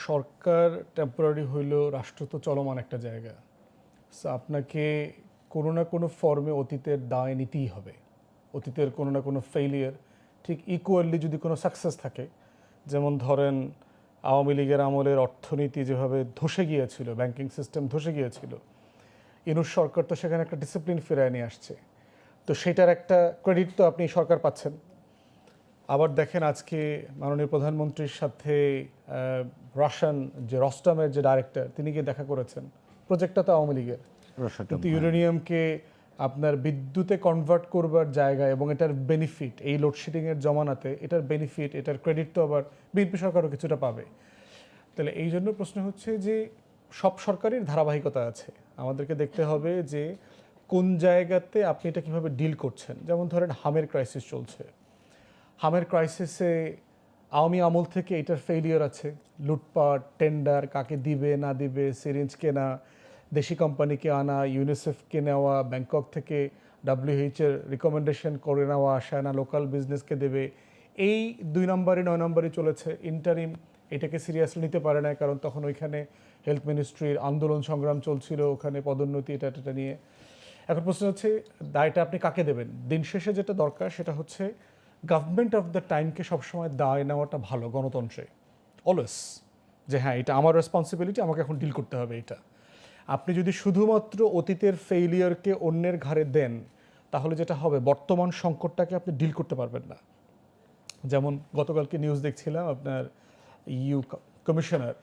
সরকার temporary হইলেও রাষ্ট্র তো চলমান একটা জায়গা। সো আপনাকে কোনো না কোনো ফর্মে অতীতের দায় নিতেই হবে। অতীতের কোনো না কোনো ফেইলিয়ার ঠিক ইকুয়ালি যদি কোনো সাকসেস থাকে, যেমন ধরেন আওয়ামী লীগের আমলের অর্থনীতি যেভাবে ধসে গিয়েছিল, ব্যাংকিং সিস্টেম ধসে গিয়েছিল, ইউনূস সরকার তো সেখানে একটা ডিসিপ্লিন ফিরায় নিয়ে আসছে। তো সেটার একটা ক্রেডিট তো আপনি সরকার পাচ্ছেন। আবার দেখেন আজকে মাননীয় প্রধানমন্ত্রীর সাথে রাশিয়ান যে রস্টমের যে ডাইরেক্টর তিনি গিয়ে দেখা করেছেন। প্রজেক্টটা তো আওয়ামী লীগের, কিন্তু ইউরেনিয়ামকে আপনার বিদ্যুতে কনভার্ট করবার জায়গা এবং এটার বেনিফিট এই লোডশেডিংয়ের জমানাতে এটার বেনিফিট এটার ক্রেডিট তো আবার বিএনপি সরকারও কিছুটা পাবে। তাহলে এই জন্য প্রশ্ন হচ্ছে যে সব সরকারের ধারাবাহিকতা আছে, আমাদেরকে দেখতে হবে যে কোন জায়গাতে আপনি এটা কীভাবে ডিল করছেন। যেমন ধরেন হামের ক্রাইসিস চলছে, হামের ক্রাইসিসে আওয়ামী আমল থেকে এটার ফেইলিয়ার আছে, লুটপাট, টেন্ডার, কাকে দিবে না দিবে, সিরিঞ্জ কেনা, দেশি কোম্পানিকে আনা, ইউনিসেফকে নেওয়া, ব্যাংকক থেকে WH-এর রিকমেন্ডেশন করে নেওয়া, আসা না লোকাল বিজনেসকে দেবে, এই 2 নম্বরে 9 নম্বরে চলেছে। ইন্টারিম এটাকে সিরিয়াসলি নিতে পারে না, কারণ তখন ওইখানে হেলথ মিনিস্ট্রির আন্দোলন সংগ্রাম চলছিল, ওখানে পদোন্নতি এটা নিয়ে। এখন প্রশ্ন হচ্ছে দায়টা আপনি কাকে দেবেন। দিন শেষে যেটা দরকার সেটা হচ্ছে গভর্নমেন্ট অফ দ্য টাইমকে সবসময় দায় নেওয়াটা ভালো গণতন্ত্রে, অলওয়েজ, যে হ্যাঁ এটা আমার রেসপন্সিবিলিটি, আমাকে এখন ডিল করতে হবে এটা। আপনি যদি শুধুমাত্র অতীতের ফেইলিয়ারকে অন্যের ঘাড়ে দেন, তাহলে যেটা হবে বর্তমান সংকটটাকে আপনি ডিল করতে পারবেন না। যেমন গতকালকে নিউজ দেখছিলাম, আপনার ইউ কমিশনার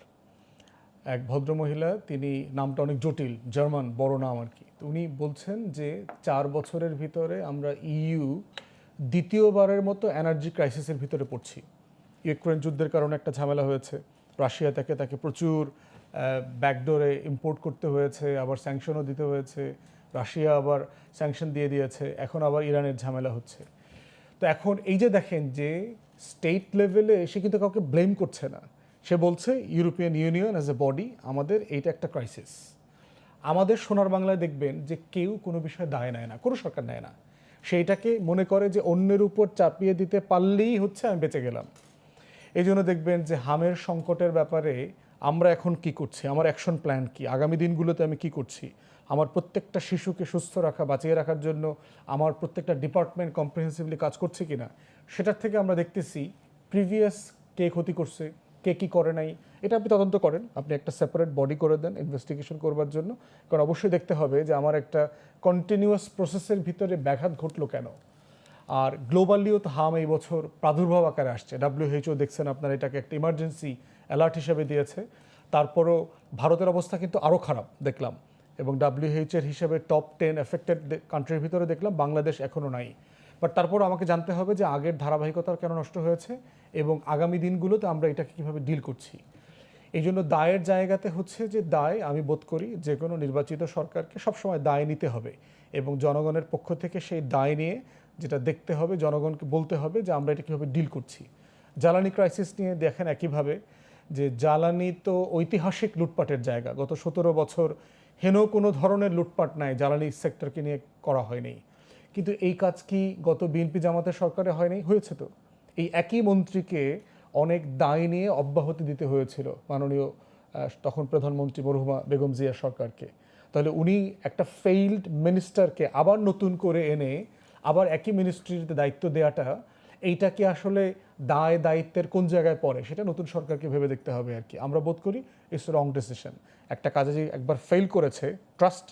এক ভদ্রমহিলা, তিনি নামটা অনেক জটিল, জার্মান বড় নাম আর কি। তো উনি বলছেন যে 4 বছরের ভিতরে আমরা ইউ দ্বিতীয়বারের মতো এনার্জি ক্রাইসিসের ভিতরে পড়ছি। ইউক্রেন যুদ্ধের কারণে একটা ঝামেলা হয়েছে, রাশিয়া তাকে প্রচুর ব্যাকডোরে ইম্পোর্ট করতে হয়েছে, আবার স্যাংশনও দিতে হয়েছে, রাশিয়া আবার স্যাংশন দিয়ে দিয়েছে, এখন আবার ইরানের ঝামেলা হচ্ছে। তো এখন এই যে দেখেন যে স্টেট লেভেলে সে কিন্তু কাউকে ব্লেম করছে না, সে বলছে European union as a body আমাদের এইটা একটা ক্রাইসিস। আমাদের সোনার বাংলায় দেখবেন যে কেউ কোনো বিষয়ে দায় নেয় না, কোনো সরকার নেয় না, সেইটাকে মনে করে যে অন্যের উপর চাপিয়ে দিতে পারলেই হচ্ছে আমি বেঁচে গেলাম। এই জন্য দেখবেন যে হামের সংকটের ব্যাপারে আমরা এখন কি করছি, আমার অ্যাকশন প্ল্যান কি, আগামী দিনগুলোতে আমি কি করছি, আমার প্রত্যেকটা শিশুকে সুস্থ রাখা, বাঁচিয়ে রাখার জন্য আমার প্রত্যেকটা ডিপার্টমেন্ট কম্প্রিহেন্সিভলি কাজ করছে কিনা, সেটার থেকে আমরা দেখতেছি প্রিভিয়াস কে ক্ষতি করছে, কে কী করে নাই, এটা আপনি তদন্ত করেন, আপনি একটা সেপারেট বডি করে দেন ইনভেস্টিগেশন করবার জন্য। কারণ অবশ্যই দেখতে হবে যে আমার একটা কন্টিনিউয়াস প্রসেসের ভিতরে ব্যাঘাত ঘটলো কেন। আর গ্লোবালিও তো হাম এই বছর প্রাদুর্ভাব আকারে আসছে, WHO দেখছেন আপনার এটাকে একটা ইমার্জেন্সি অ্যালার্ট হিসেবে দিয়েছে। তারপরও ভারতের অবস্থা কিন্তু আরও খারাপ দেখলাম, এবং WHO-এর হিসেবে টপ 10 এফেক্টেড কান্ট্রির ভিতরে দেখলাম বাংলাদেশ এখনও নাই। বাট তারপরও আমাকে জানতে হবে যে আগের ধারাবাহিকতার কেন নষ্ট হয়েছে এবং আগামী দিনগুলোতে আমরা এটাকে কীভাবে ডিল করছি। এই জন্য দায়ের জায়গাতে হচ্ছে যে দায়, আমি বোধ করি যে কোনো নির্বাচিত সরকারকে সবসময় দায় নিতে হবে, এবং জনগণের পক্ষ থেকে সেই দায় নিয়ে যেটা দেখতে হবে, জনগণকে বলতে হবে যে আমরা এটা কীভাবে ডিল করছি। জ্বালানি ক্রাইসিস নিয়ে দেখেন একইভাবে, যে জ্বালানি তো ঐতিহাসিক লুটপাটের জায়গা, গত 17 বছর হেন কোনো ধরনের লুটপাট নাই জ্বালানি সেক্টরকে নিয়ে করা হয়নি। কিন্তু এই কাজ কি গত বিএনপি জামাতের সরকারে হয়নি? হয়েছে তো। এই একই মন্ত্রীকে অনেক দায় নিয়ে অব্যাহতি দিতে হয়েছিল মাননীয় তখন প্রধানমন্ত্রী মরহুমা বেগম জিয়া সরকারকে। তাহলে উনি একটা ফেইল্ড মিনিস্টারকে আবার নতুন করে এনে আবার একই মিনিস্ট্রিতে দায়িত্ব দেওয়াটা, এইটা কি আসলে দায় দায়িত্বের কোন জায়গায় পড়ে, সেটা নতুন সরকারকে ভেবে দেখতে হবে আর কি। আমরা বোধ করি ইটস রং ডিসিশন। একটা কাজে যে একবার ফেল করেছে, ট্রাস্ট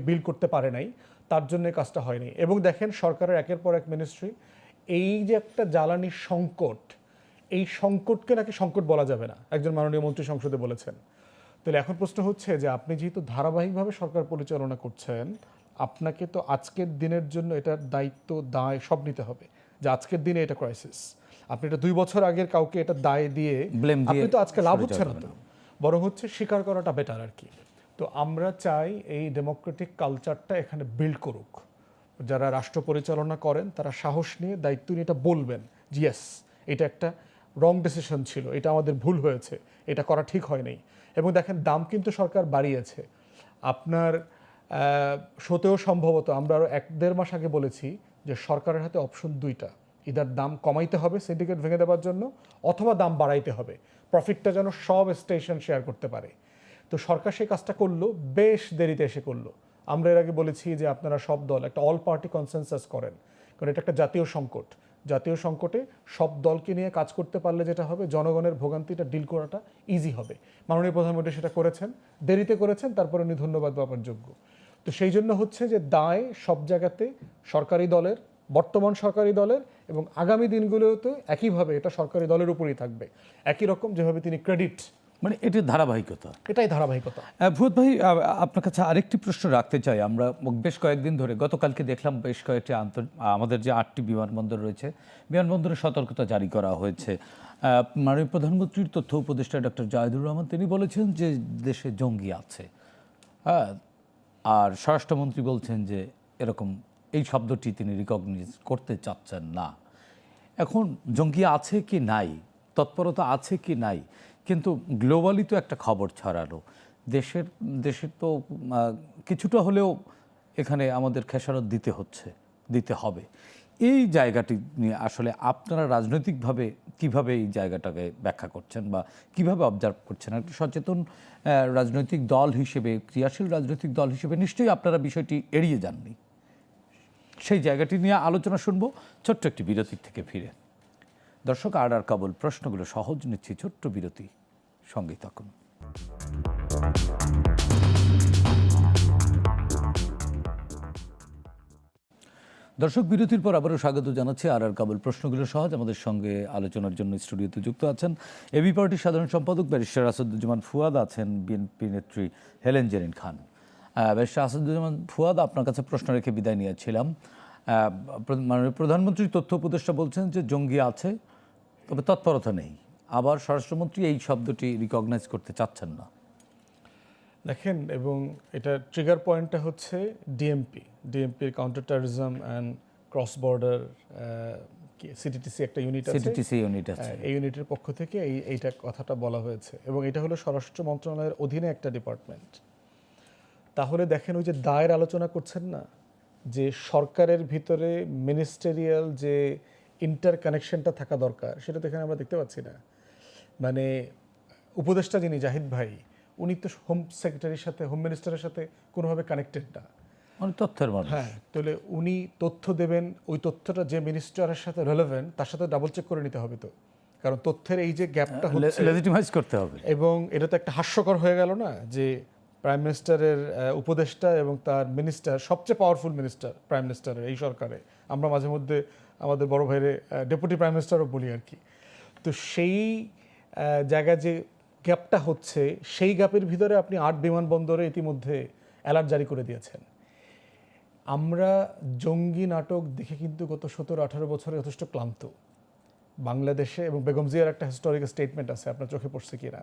বিল্ড করতে পারে নাই, তার জন্য কাজটা হয়নি। এবং দেখেন সরকারের একের পর এক মিনিস্ট্রি, এই যে একটা জ্বালানি সংকট, এই সংকটকে নাকি সংকট বলা যাবে না, একজন মাননীয় মন্ত্রী সংসদে বলেছেন। তাহলে এখন প্রশ্ন হচ্ছে যে আপনি যেহেতু ধারাবাহিকভাবে সরকার পরিচালনা করছেন, আপনাকে তো আজকের দিনের জন্য এটার দায়িত্ব দায় সব নিতে হবে, যে আজকের দিনে এটা ক্রাইসিস। আপনি এটা 2 বছর আগের কাউকে এটা দায় দিয়ে আপনি তো আজকে লাভ হচ্ছে না, তো বরং হচ্ছে স্বীকার করাটা বেটার আর কি। তো আমরা চাই এই ডেমোক্রেটিক কালচারটা এখানে বিল্ড করুক, যারা রাষ্ট্র পরিচালনা করেন তারা সাহস নিয়ে দায়িত্ব নিয়ে এটা বলবেন যে ইয়েস এটা একটা রং ডিসিশন ছিল, এটা আমাদের ভুল হয়েছে, এটা করা ঠিক হয় নাই। এবং দেখেন দাম কিন্তু সরকার বাড়িয়েছে আপনার সতেও সম্ভবত আমরা আরও 1-1.5 মাস আগে বলেছি যে সরকারের হাতে অপশন 2টা, ইদার দাম কমাইতে হবে সিন্ডিকেট ভেঙে দেওয়ার জন্য, অথবা দাম বাড়াইতে হবে, প্রফিটটা যেন সব স্টেশন শেয়ার করতে পারে। তো সরকার সেই কাজটা করলো, বেশ দেরিতে এসে করলো। আমরা এর আগে বলেছি যে আপনারা সব দল একটা অল পার্টি কনসেনসাস করেন, কারণ এটা একটা জাতীয় সংকট। জাতীয় সংকটে সব দলকে নিয়ে কাজ করতে পারলে যেটা হবে, জনগণের ভোগান্তিটা ডিল করাটা ইজি হবে। মাননীয় প্রধানমন্ত্রী সেটা করেছেন, দেরিতে করেছেন, তারপরে উনি ধন্যবাদ পাওয়ার যোগ্য। তো সেই জন্য হচ্ছে যে দায় সব জায়গাতে সরকারি দলের, বর্তমান সরকারি দলের, এবং আগামী দিনগুলোতে একইভাবে এটা সরকারি দলের উপরেই থাকবে, একই রকম যেভাবে তিনি ক্রেডিট, মানে এটির ধারাবাহিকতা, এটাই ধারাবাহিকতা। ফুয়াদ ভাই, আপনার কাছে আরেকটি প্রশ্ন রাখতে চাই। আমরা বেশ কয়েকদিন ধরে, গতকালকে দেখলাম বেশ কয়েকটি আমাদের যে 8টি বিমানবন্দর রয়েছে, বিমানবন্দরে সতর্কতা জারি করা হয়েছে। মাননীয় প্রধানমন্ত্রীর তথ্য উপদেষ্টা ডক্টর জাহিদুর রহমান তিনি বলেছেন যে দেশে জঙ্গি আছে, হ্যাঁ, আর স্বরাষ্ট্রমন্ত্রী বলছেন যে এরকম এই শব্দটি তিনি রিকগনাইজ করতে চাচ্ছেন না। এখন জঙ্গি আছে কি নাই, তৎপরতা আছে কি নাই, কিন্তু গ্লোবালি তো একটা খবর ছড়ালো, দেশের তো কিছুটা হলেও এখানে আমাদের খেসারত দিতে হবে। এই জায়গাটি নিয়ে আসলে আপনারা রাজনৈতিকভাবে কিভাবে এই জায়গাটাকে ব্যাখ্যা করছেন বা কিভাবে অবজার্ভ করছেন? একটা সচেতন রাজনৈতিক দল হিসেবে, ক্রিয়াশীল রাজনৈতিক দল হিসেবে নিশ্চয়ই আপনারা বিষয়টি এড়িয়ে যাননি। সেই জায়গাটি নিয়ে আলোচনা শুনবো ছোট্ট একটি বিরতির থেকে ফিরে। দর্শক, আর কাবুল প্রশ্নগুলো সহজ নিচ্ছি, ছোট্ট বিরতি, সঙ্গে থাকুন। দর্শক, বিরতির পর আবারও স্বাগত জানাচ্ছি আর কাবুল প্রশ্নগুলো সহজ। আমাদের সঙ্গে আলোচনার জন্য স্টুডিওতে যুক্ত আছেন এবি পার্টির সাধারণ সম্পাদক ব্যারিস্টার আসাদুজ্জামান ফুয়াদ, আছেন বিএনপি নেত্রী হেলেন জেরিন খান। ব্যারিস্টার আসাদুজ্জামান ফুয়াদ, আপনার কাছে প্রশ্ন রেখে বিদায় নিয়েছিলাম। মাননীয় প্রধানমন্ত্রী তথ্য উপদেষ্টা বলছেন যে জঙ্গি আছে, তবে তৎপরতা নেই। আবার স্বরাষ্ট্রমন্ত্রী এই শব্দটি রিকগনাইজ করতে চাচ্ছেন না। দেখেন, এবং এটা ট্রিগার পয়েন্টটা হচ্ছে ডিএমপির counter terrorism and cross border CTTC একটা ইউনিট আছে, এই ইউনিটের পক্ষ থেকে এইটা কথাটা বলা হয়েছে, এবং এটা হলো স্বরাষ্ট্র মন্ত্রণালয়ের অধীনে একটা ডিপার্টমেন্ট। তাহলে দেখেন, ওই যে দায়ের আলোচনা করছেন না, যে সরকারের ভিতরে মিনিস্টেরিয়াল যে ইন্টার কানেকশনটা থাকা দরকার, সেটা তো এখানে আমরা দেখতে পাচ্ছি না। মানে উপদেষ্টা যিনি জাহিদ ভাই, উনি তো হোম সেক্রেটারির সাথে, হোম মিনিস্টারের সাথে কোনোভাবে কানেক্টেড না, মানে তথ্যের মানুষ। হ্যাঁ, তাহলে উনি তথ্য দেবেন, ওই তথ্যটা যে মিনিস্টারের সাথে রেলেভেন্ট তার সাথে ডাবল চেক করে নিতে হবে তো, কারণ তথ্যের এই যে গ্যাপটা হচ্ছে লেজিটিমাইজ করতে হবে। এবং এটা তো একটা হাস্যকর হয়ে গেল না, যে প্রাইম মিনিস্টারের উপদেষ্টা এবং তার মিনিস্টার, সবচেয়ে পাওয়ারফুল মিনিস্টার প্রাইম মিনিস্টারের এই সরকারে, আমরা মাঝে মধ্যে আমাদের বড় ভাইরে ডেপুটি প্রাইম মিনিস্টারও বলি আর কি। তো সেই জায়গায় যে গ্যাপটা হচ্ছে, সেই গ্যাপের ভিতরে আপনি 8 বিমানবন্দরে ইতিমধ্যে অ্যালার্ট জারি করে দিয়েছেন। আমরা জঙ্গি নাটক দেখে কিন্তু গত 17-18 বছরে যথেষ্ট ক্লান্ত বাংলাদেশে, এবং বেগম জিয়ার একটা হিস্টোরিক স্টেটমেন্ট আছে, আপনার চোখে পড়ছে কিনা,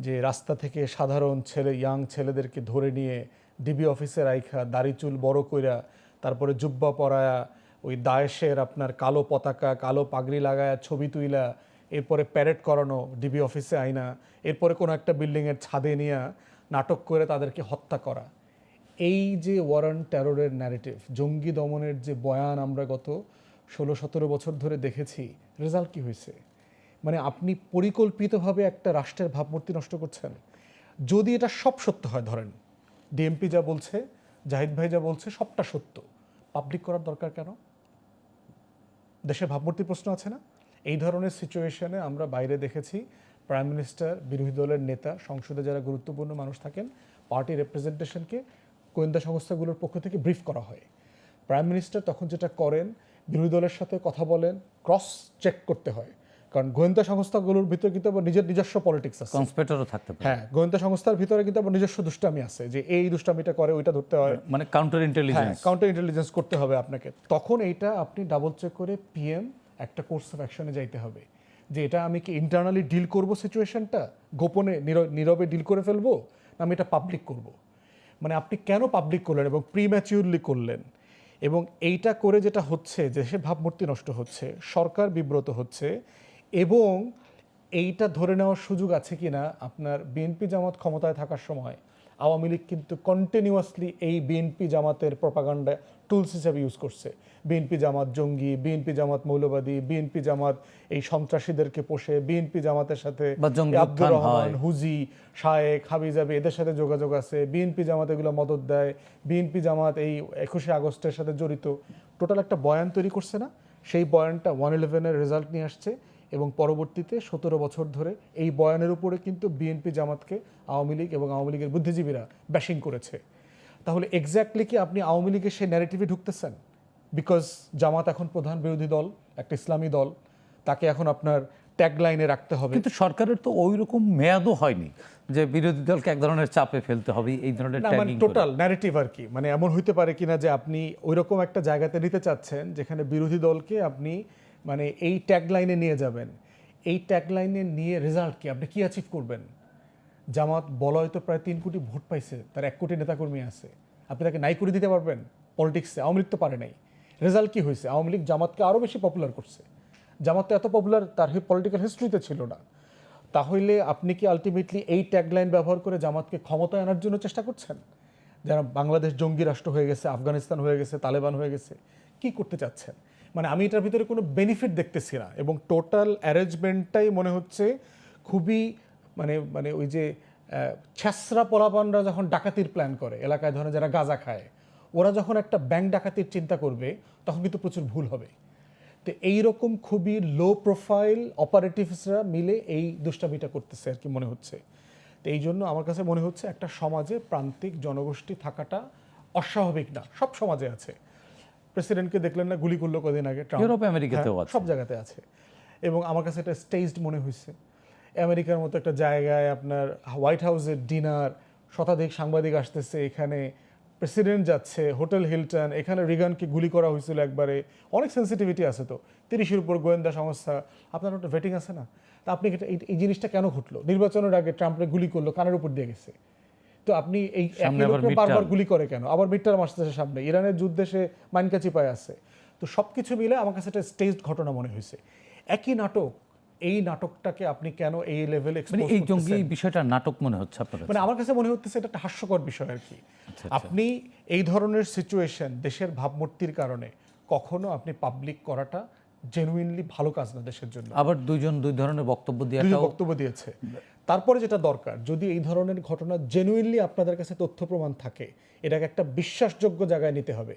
যে রাস্তা থেকে সাধারণ ইয়াং ছেলেদেরকে ধরে নিয়ে ডিবি অফিসে রাইখা, দাড়ি চুল বড় কইরা, তারপরে জুব্বা পরায়া, ওই দায়েশের আপনার কালো পতাকা, কালো পাগড়ি লাগায়া ছবি তুইলা, এরপরে প্যারেড করানো ডিবি অফিসে আইনা, এরপরে কোনো একটা বিল্ডিংয়ের ছাদে নিয়ে নাটক করে তাদেরকে হত্যা করা। এই যে ওয়ার অন টেররের ন্যারেটিভ, জঙ্গি দমনের যে বয়ান আমরা গত 16-17 বছর ধরে দেখেছি, রেজাল্ট কি হয়েছে? মানে আপনি পরিকল্পিতভাবে একটা রাষ্ট্রের ভাবমূর্তি নষ্ট করছেন। যদি এটা সব সত্য হয়, ধরেন ডিএমপি যা বলছে, জাহিদ ভাই যা বলছে, সবটা সত্য, পাবলিক করার দরকার কেন? দেশের ভাবমূর্তি প্রশ্ন আছে না? এই ধরনের সিচুয়েশনে আমরা বাইরে দেখেছি প্রাইম মিনিস্টার, বিরোধী দলের নেতা, সংসদে যারা গুরুত্বপূর্ণ মানুষ থাকেন, পার্টি রিপ্রেজেন্টেশনকে গোয়েন্দা সংস্থাগুলোর পক্ষ থেকে ব্রিফ করা হয়। প্রাইম মিনিস্টার তখন যেটা করেন, বিরোধী দলের সাথে কথা বলেন, ক্রস চেক করতে হয়, কারণ গোয়েন্দা সংস্থাগুলোর ভিতরে কিন্তু আবার নিজস্ব পলিটিক্স আছে, কনস্পিরেটরও থাকতে পারে। হ্যাঁ, গোয়েন্দা সংস্থার ভিতরে কিন্তু আবার নিজস্ব দুষ্টামি আছে, যে এই দুষ্টামিটা করে ওইটা ধরতে হয়, মানে কাউন্টার ইন্টেলিজেন্স, কাউন্টার ইন্টেলিজেন্স করতে হবে আপনাকে। তখন এইটা আপনি ডাবল চেক করে পিএম একটা কোর্স অফ অ্যাকশনে যাইতে হবে, যে এটা আমি কি ইন্টারনালি ডিল করব, সিচুয়েশনটা গোপনে নীরবে ডিল করে ফেলবো, না আমি এটা পাবলিক করব। মানে আপনি কেন পাবলিক করলেন এবং প্রিম্যাচিউরলি করলেন? এবং এইটা করে যেটা হচ্ছে, দেশের ভাবমূর্তি নষ্ট হচ্ছে, সরকার বিব্রত হচ্ছে, এবং এইটা ধরে নেওয়ার সুযোগ আছে কিনা আপনার বিএনপি জামাত ক্ষমতায় থাকার সময় আওয়ামী লীগ কিন্তু কন্টিনিউয়াসলি এই বিএনপি জামাতের প্রপাগান্ডা টুলস হিসেবে ইউজ করছে। বিএনপি জামাত জঙ্গি, বিএনপি জামাত মৌলবাদী, বিএনপি জামাত এই সন্ত্রাসীদেরকে পোষে, বিএনপি জামাতের সাথে বা জঙ্গি এই আব্দুর উত্থান রহমান, হয়। হুজি, শায়েক, হাবিজাবি এদের সাথে যোগাযোগ আছে, বিএনপি জামাত এগুলো মদত দেয়, বিএনপি জামাত এই 21শে আগস্টের সাথে জড়িত। টোটাল একটা বয়ান তৈরি করছে না? সেই বয়ানটা 111-এর রেজাল্ট নিয়ে আসছে এবং পরবর্তীতে 17 বছর ধরে এই বয়ানের উপরে কিন্তু বিএনপি জামাতকে আওয়ামী লীগ এবং আওয়ামী লীগের বুদ্ধিজীবীরা ব্যাশিং করেছে। তাহলে এক্স্যাক্টলি কি আপনি আওয়ামী লীগের সেই ন্যারেটিভে ঢুকতেছেন? বিকজ জামাত এখন প্রধান বিরোধী দল, একটা ইসলামী দল, তাকে এখন আপনার ট্যাগলাইনে রাখতে হবে। কিন্তু সরকারের তো ওই রকম মেয়াদও হয়নি যে বিরোধী দলকে এক ধরনের চাপে ফেলতে হবে এই ধরনের না, মানে ট্যাগিং করে। টোটাল ন্যারেটিভ আর কি, মানে এমন হইতে পারে কিনা যে আপনি ওইরকম একটা জায়গাতে নিতে চাচ্ছেন যেখানে বিরোধী দলকে আপনি মানে এই ট্যাগলাইনে নিয়ে যাবেন। এই ট্যাগলাইনে নিয়ে রেজাল্ট কি, আপনি কি অ্যাচিভ করবেন? জামাত বলয় তো প্রায় 3 কোটি ভোট পাইছে, তার 1 কোটি নেতাকর্মী আছে, আপনি তাকে নাই করে দিতে পারবেন পলিটিক্সে? আওয়ামী লীগ তো পারে নাই। রেজাল্ট কি হয়েছে? আওয়ামী লীগ জামাতকে আরও বেশি পপুলার করছে। জামাত তো এত পপুলার তার পলিটিক্যাল হিস্ট্রিতে ছিল না। তাহলে আপনি কি আলটিমেটলি এই ট্যাগলাইন ব্যবহার করে জামাতকে ক্ষমতায় আনার জন্য চেষ্টা করছেন? যারা বাংলাদেশ জঙ্গি রাষ্ট্র হয়ে গেছে, আফগানিস্তান হয়ে গেছে, তালেবান হয়ে গেছে, কি করতে চাচ্ছেন? মানে আমি এটার ভিতরে কোনো বেনিফিট দেখতেছি না এবং টোটাল অ্যারেঞ্জমেন্টটাই মনে হচ্ছে খুবই মানে মানে ওই যে ছ্যাঁচড়া পোলাপানরা যখন ডাকাতির প্ল্যান করে এলাকায়, ধরেন যারা গাঁজা খায়, ওরা যখন একটা ব্যাংক ডাকাতির চিন্তা করবে তখন কিন্তু প্রচুর ভুল হবে। তো এইরকম খুবই লো প্রোফাইল অপারেটিভসরা মিলে এই দুষ্টামিটা করতেছে আর কি মনে হচ্ছে। তো এই জন্য আমার কাছে মনে হচ্ছে একটা সমাজে প্রান্তিক জনগোষ্ঠী থাকাটা অস্বাভাবিক না, সব সমাজে আছে। প্রেসিডেন্টকে দেখলেন না, গুলি করলো কদিন আগে ট্রাম্প? ইউরোপ আমেরিকাতেও হ্যাঁ, আছে। সব জায়গাতে আছে। এবং আমার কাছে এটা স্টেজড মনে হয়েছে। আমেরিকার মতো একটা জায়গায় আপনার হোয়াইট হাউসের ডিনার, শতাধিক সাংবাদিক আসতেছে, এখানে প্রেসিডেন্ট যাচ্ছে, হোটেল হিলটন, এখানে রিগানকে গুলি করা হয়েছিল একবারে। অনেক সেন্সিটিভিটি আছে তো, 30-এর উপর গোয়েন্দা সংস্থা, আপনার একটা ভেটিং আছে না? তা আপনি এই জিনিসটা কেন ঘটলো? নির্বাচনের আগে ট্রাম্পরে গুলি করলো, কানের উপর দিয়ে গেছে। তো আপনি এই সামনে একই আবার লোককে বারবার midterm। গুলি করে কেন? আবার মিডটার্ম আসতেছে সামনে, ইরানের যুদ্ধে সে মাইনকাচি পায় আছে। তো সব কিছু মিলে আমার কাছে একটা স্টেজড ঘটনা মনে হয়েছে। একই নাটক, এই নাটকটাকে আপনি কেন এই লেভেলে মানে এই জঙ্গি বিষয়টা নাটক মনে হচ্ছে আপনার কাছে? মানে আমার কাছে মনে হচ্ছে এটা একটা হাস্যকর বিষয় আর কি। আপনি এই ধরনের সিচুয়েশন দেশের ভাবমূর্তির কারণে কখনো আপনি পাবলিক করাটা জেনুইনলি ভালো কাজ না দেশের জন্য। আবার দুইজন দুই ধরনের বক্তব্য দিয়ে দুজন বক্তব্য দিয়েছে। তারপরে যেটা দরকার, যদি এই ধরনের ঘটনা জেনুইনলি আপনাদের কাছে তথ্য প্রমাণ থাকে, এটাকে একটা বিশ্বাসযোগ্য জায়গায় নিতে হবে।